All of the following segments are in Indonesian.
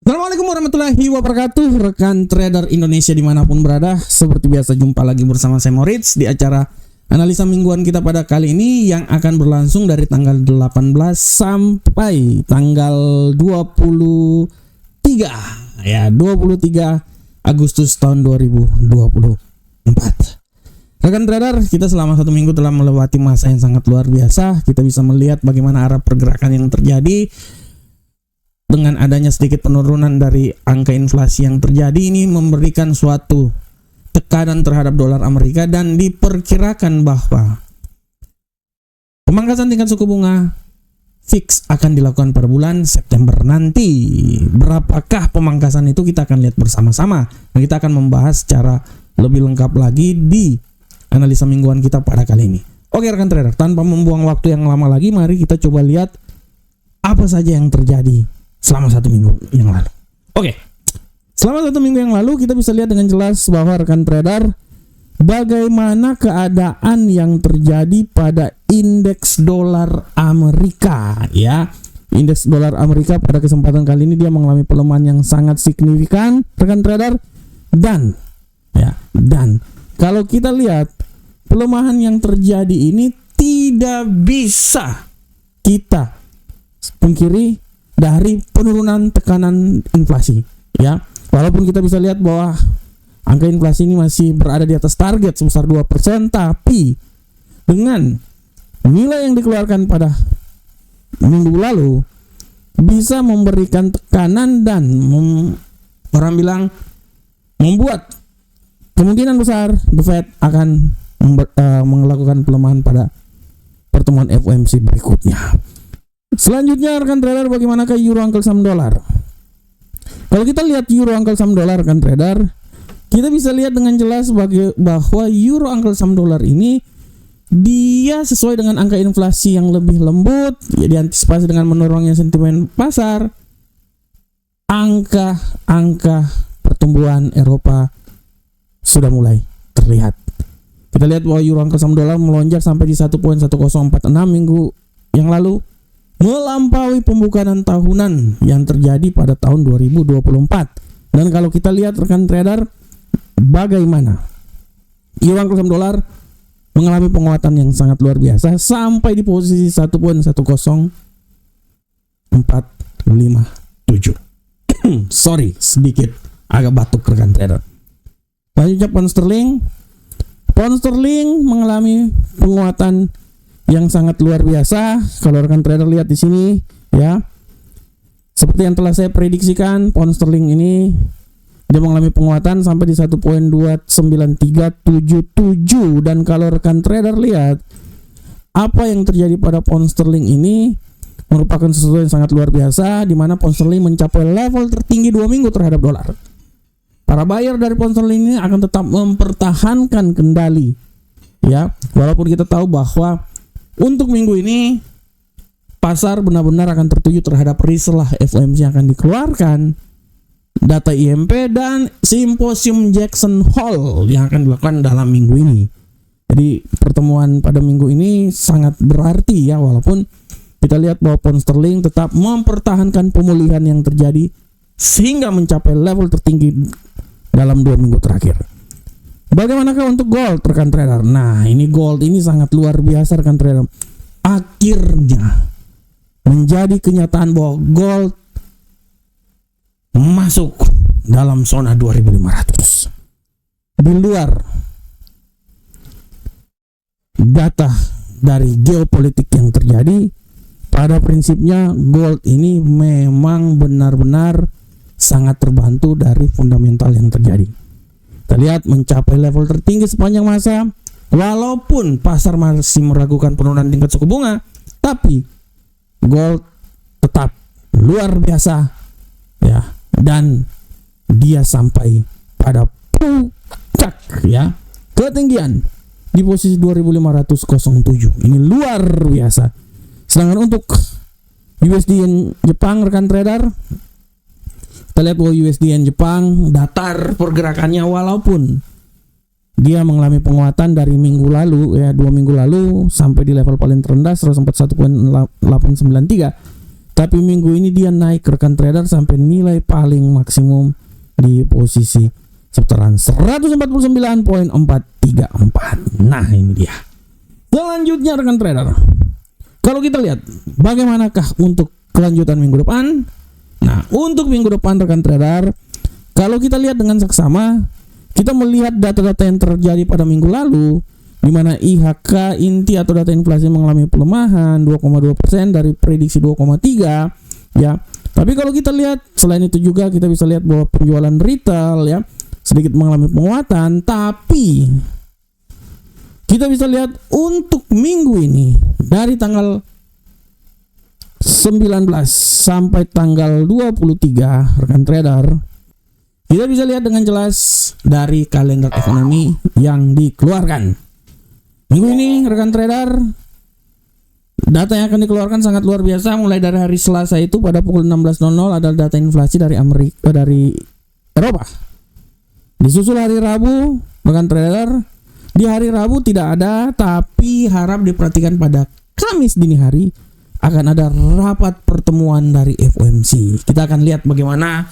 Assalamualaikum warahmatullahi wabarakatuh, rekan trader Indonesia dimanapun berada. Seperti biasa jumpa lagi bersama saya Moritz di acara analisa mingguan kita pada kali ini yang akan berlangsung dari tanggal 18 sampai tanggal 23 Agustus tahun 2024. Rekan trader, kita selama satu minggu telah melewati masa yang sangat luar biasa. Kita bisa melihat bagaimana arah pergerakan yang terjadi. Dengan adanya sedikit penurunan dari angka inflasi yang terjadi, ini memberikan suatu tekanan terhadap dolar Amerika dan diperkirakan bahwa pemangkasan tingkat suku bunga fix akan dilakukan pada bulan September nanti. Berapakah pemangkasan itu kita akan lihat bersama-sama. Kita akan membahas secara lebih lengkap lagi di analisa mingguan kita pada kali ini. Oke rekan trader, tanpa membuang waktu yang lama lagi, mari kita coba lihat apa saja yang terjadi selama satu minggu yang lalu. Oke, selama satu minggu yang lalu kita bisa lihat dengan jelas bahwa rekan trader, bagaimana keadaan yang terjadi pada indeks dolar Amerika ya. Indeks dolar Amerika pada kesempatan kali ini dia mengalami pelemahan yang sangat signifikan rekan trader, dan kalau kita lihat pelemahan yang terjadi ini tidak bisa kita pungkiri dari penurunan tekanan inflasi ya. Walaupun kita bisa lihat bahwa angka inflasi ini masih berada di atas target sebesar 2%, tapi dengan nilai yang dikeluarkan pada minggu lalu bisa memberikan tekanan dan orang bilang membuat kemungkinan besar The Fed akan melakukan pelemahan pada pertemuan FOMC berikutnya. Selanjutnya rekan trader, bagaimanakah euro Uncle Sam dollar? Kalau kita lihat euro Uncle Sam dollar rekan trader, kita bisa lihat dengan jelas bahwa euro Uncle Sam dollar ini dia sesuai dengan angka inflasi yang lebih lembut, ya, diantisipasi dengan menurunnya sentimen pasar. Angka pertumbuhan Eropa sudah mulai terlihat. Kita lihat bahwa euro Uncle Sam dollar melonjak sampai di 1.1046 minggu yang lalu, melampaui pembukaan tahunan yang terjadi pada tahun 2024. Dan kalau kita lihat rekan trader, bagaimana euro Uncle Sam dollar mengalami penguatan yang sangat luar biasa sampai di posisi 1.10457. Sorry, sedikit agak batuk rekan trader. Selanjutnya pound sterling mengalami penguatan yang sangat luar biasa. Kalau rekan trader lihat di sini ya, seperti yang telah saya prediksikan, pound sterling ini dia mengalami penguatan sampai di 1.29377. Dan kalau rekan trader lihat apa yang terjadi pada pound sterling ini merupakan sesuatu yang sangat luar biasa, di mana pound sterling mencapai level tertinggi 2 minggu terhadap dolar. Para buyer dari pound sterling ini akan tetap mempertahankan kendali ya, walaupun kita tahu bahwa untuk minggu ini pasar benar-benar akan tertuju terhadap riselah FOMC yang akan dikeluarkan, data IMP dan simposium Jackson Hole yang akan dilakukan dalam minggu ini. Jadi pertemuan pada minggu ini sangat berarti ya, walaupun kita lihat bahwa pound sterling tetap mempertahankan pemulihan yang terjadi sehingga mencapai level tertinggi dalam 2 minggu terakhir. Bagaimanakah untuk gold rekan trader? Nah, ini gold ini sangat luar biasa rekan trader. Akhirnya menjadi kenyataan bahwa gold masuk dalam zona 2500. Di luar data dari geopolitik yang terjadi, pada prinsipnya gold ini memang benar-benar sangat terbantu dari fundamental yang terjadi. Kita lihat mencapai level tertinggi sepanjang masa, walaupun pasar masih meragukan penurunan tingkat suku bunga, tapi gold tetap luar biasa ya, dan dia sampai pada puncak ya, ketinggian di posisi 2507. Ini luar biasa. Sedangkan untuk USD Yen Jepang rekan trader, kita lihat bahwa USD Yen Jepang datar pergerakannya, walaupun dia mengalami penguatan dari minggu lalu ya, 2 minggu lalu sampai di level paling terendah 141.893. Tapi minggu ini dia naik rekan trader sampai nilai paling maksimum di posisi seputaran 149.434. Nah, ini dia. Selanjutnya rekan trader, kalau kita lihat bagaimanakah untuk kelanjutan minggu depan. Nah, untuk minggu depan rekan trader, kalau kita lihat dengan saksama, kita melihat data-data yang terjadi pada minggu lalu, di mana IHK inti atau data inflasi mengalami pelemahan 2,2% dari prediksi 2,3 ya. Tapi kalau kita lihat selain itu juga kita bisa lihat bahwa penjualan retail ya sedikit mengalami penguatan, tapi kita bisa lihat untuk minggu ini dari tanggal 19 sampai tanggal 23 rekan trader, kita bisa lihat dengan jelas dari kalender ekonomi yang dikeluarkan. Minggu ini rekan trader, data yang akan dikeluarkan sangat luar biasa. Mulai dari hari Selasa itu pada pukul 16.00 adalah data inflasi dari Eropa. Disusul hari Rabu rekan trader. Di hari Rabu tidak ada, tapi harap diperhatikan pada Kamis dini hari akan ada rapat pertemuan dari FOMC. Kita akan lihat bagaimana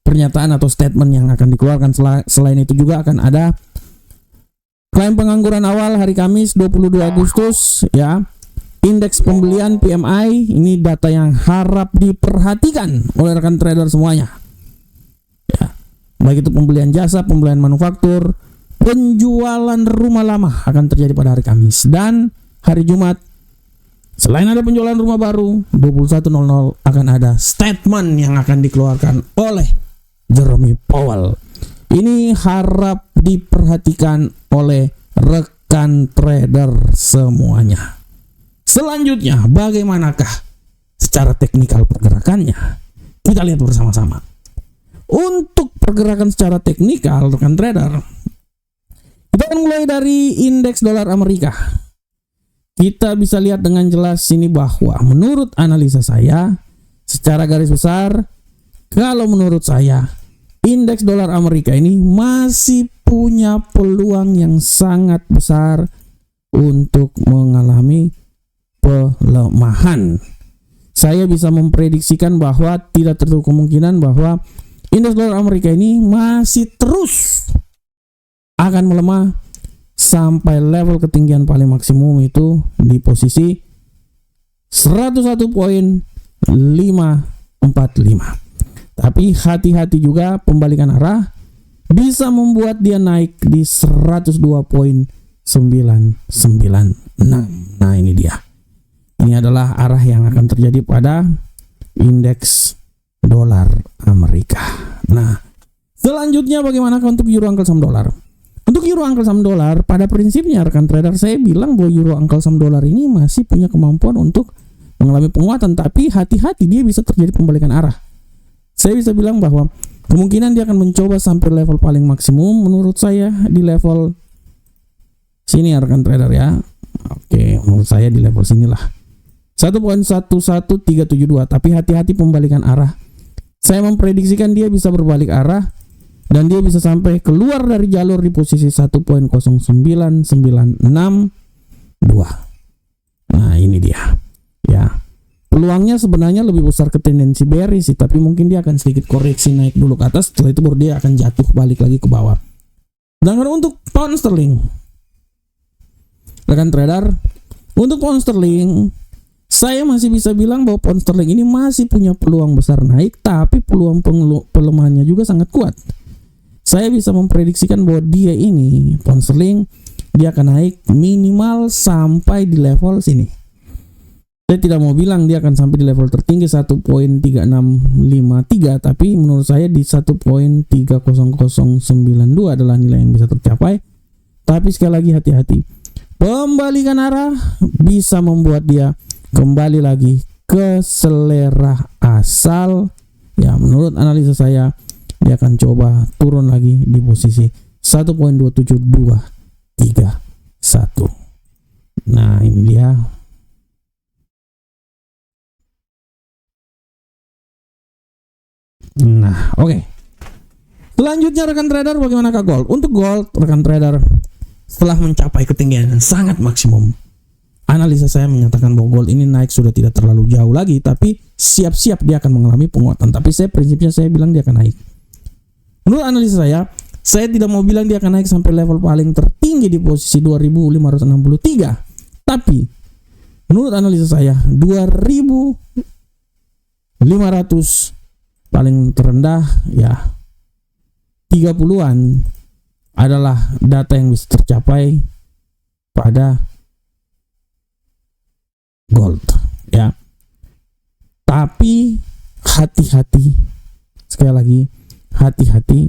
pernyataan atau statement yang akan dikeluarkan. Selain itu juga akan ada klaim pengangguran awal hari Kamis 22 Agustus ya. Indeks pembelian PMI, ini data yang harap diperhatikan oleh rekan trader semuanya. Ya. Baik itu pembelian jasa, pembelian manufaktur, penjualan rumah lama akan terjadi pada hari Kamis. Dan hari Jumat, selain ada penjualan rumah baru 21.00 akan ada statement yang akan dikeluarkan oleh Jerome Powell. Ini harap diperhatikan oleh rekan trader semuanya. Selanjutnya, bagaimanakah secara teknikal pergerakannya? Kita lihat bersama-sama. Untuk pergerakan secara teknikal rekan trader, kita akan mulai dari indeks dolar Amerika. Kita bisa lihat dengan jelas ini bahwa menurut analisa saya, secara garis besar, kalau menurut saya, indeks dolar Amerika ini masih punya peluang yang sangat besar untuk mengalami pelemahan. Saya bisa memprediksikan bahwa tidak tertutup kemungkinan bahwa indeks dolar Amerika ini masih terus akan melemah sampai level ketinggian paling maksimum itu di posisi 101.545. Tapi hati-hati juga, pembalikan arah bisa membuat dia naik di 102.996. Nah, ini dia. Ini adalah arah yang akan terjadi pada indeks dolar Amerika. Nah, selanjutnya bagaimana untuk euro angkel saham dolar? Untuk euro angkel saham dolar, pada prinsipnya rekan trader saya bilang bahwa euro angkel saham dolar ini masih punya kemampuan untuk mengalami penguatan, tapi hati-hati dia bisa terjadi pembalikan arah. Saya bisa bilang bahwa kemungkinan dia akan mencoba sampai level paling maksimum menurut saya di level sini ya rekan trader ya. Oke, menurut saya di level sinilah 1.11372, tapi hati-hati pembalikan arah. Saya memprediksikan dia bisa berbalik arah dan dia bisa sampai keluar dari jalur di posisi 1.09962. Nah, ini dia. Ya. Peluangnya sebenarnya lebih besar ke tendensi bearish sih, tapi mungkin dia akan sedikit koreksi naik dulu ke atas, setelah itu baru dia akan jatuh balik lagi ke bawah. Sedangkan untuk pound sterling, rekan trader, untuk pound sterling saya masih bisa bilang bahwa pound sterling ini masih punya peluang besar naik, tapi peluang pelemahannya juga sangat kuat. Saya bisa memprediksikan bahwa dia ini, pound sterling, dia akan naik minimal sampai di level sini. Saya tidak mau bilang dia akan sampai di level tertinggi 1.3653, tapi menurut saya di 1.30092 adalah nilai yang bisa tercapai. Tapi sekali lagi hati-hati. Pembalikan arah bisa membuat dia kembali lagi ke selera asal. Ya, menurut analisa saya dia akan coba turun lagi di posisi 1.27231. Nah, ini dia. Nah, oke. Selanjutnya rekan trader, bagaimanakah gold? Untuk gold, rekan trader, setelah mencapai ketinggian yang sangat maksimum, analisa saya menyatakan bahwa gold ini naik sudah tidak terlalu jauh lagi, tapi siap-siap dia akan mengalami penguatan. Tapi prinsipnya saya bilang dia akan naik. Menurut analisa saya tidak mau bilang dia akan naik sampai level paling tertinggi di posisi 2563. Tapi menurut analisa saya 2500 paling terendah ya 30-an adalah data yang bisa tercapai pada gold ya. Tapi hati-hati, sekali lagi hati-hati,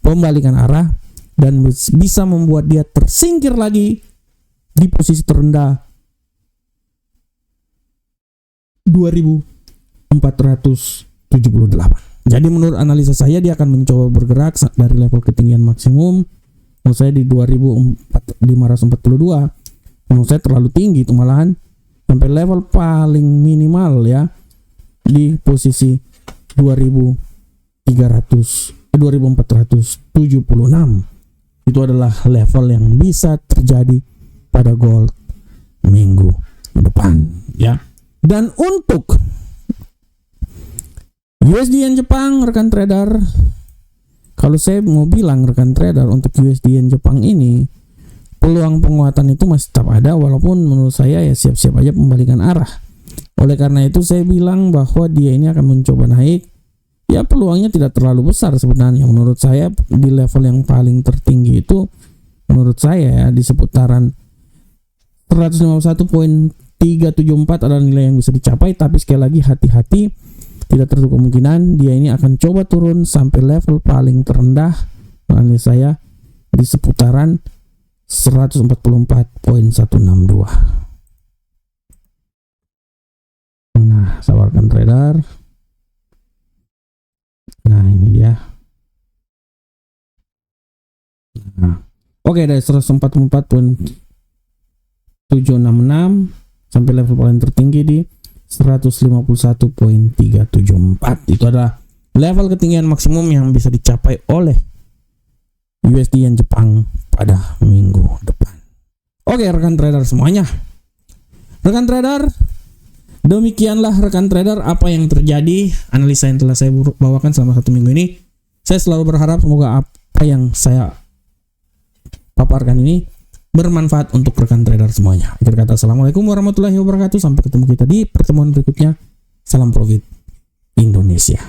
pembalikan arah dan bisa membuat dia tersingkir lagi di posisi terendah 2478. Jadi menurut analisa saya dia akan mencoba bergerak dari level ketinggian maksimum menurut saya di 2542. Menurut saya terlalu tinggi itu, malahan sampai level paling minimal ya di posisi 2476. Itu adalah level yang bisa terjadi pada gold minggu depan ya. Dan untuk USD Yen Jepang, rekan trader, kalau saya mau bilang rekan trader, untuk USD Yen Jepang ini peluang penguatan itu masih tetap ada, walaupun menurut saya ya siap-siap aja pembalikan arah. Oleh karena itu saya bilang bahwa dia ini akan mencoba naik. Ya peluangnya tidak terlalu besar sebenarnya. Menurut saya di level yang paling tertinggi itu menurut saya ya di seputaran 151.374 adalah nilai yang bisa dicapai. Tapi sekali lagi hati-hati, tidak tertutup kemungkinan dia ini akan coba turun sampai level paling terendah menurut saya di seputaran 144.162. Nah, sabarkan trader. Nah, ini dia. Nah, oke, dari 144.766 sampai level paling tertinggi di 151.374. Itu adalah level ketinggian maksimum yang bisa dicapai oleh USD Yen Jepang pada minggu depan. Oke, rekan trader semuanya. Rekan trader, demikianlah rekan trader apa yang terjadi, analisa yang telah saya bawakan selama 1 minggu ini. Saya selalu berharap semoga apa yang saya paparkan ini bermanfaat untuk rekan trader semuanya. Akhir kata, assalamualaikum warahmatullahi wabarakatuh. Sampai ketemu kita di pertemuan berikutnya. Salam profit Indonesia.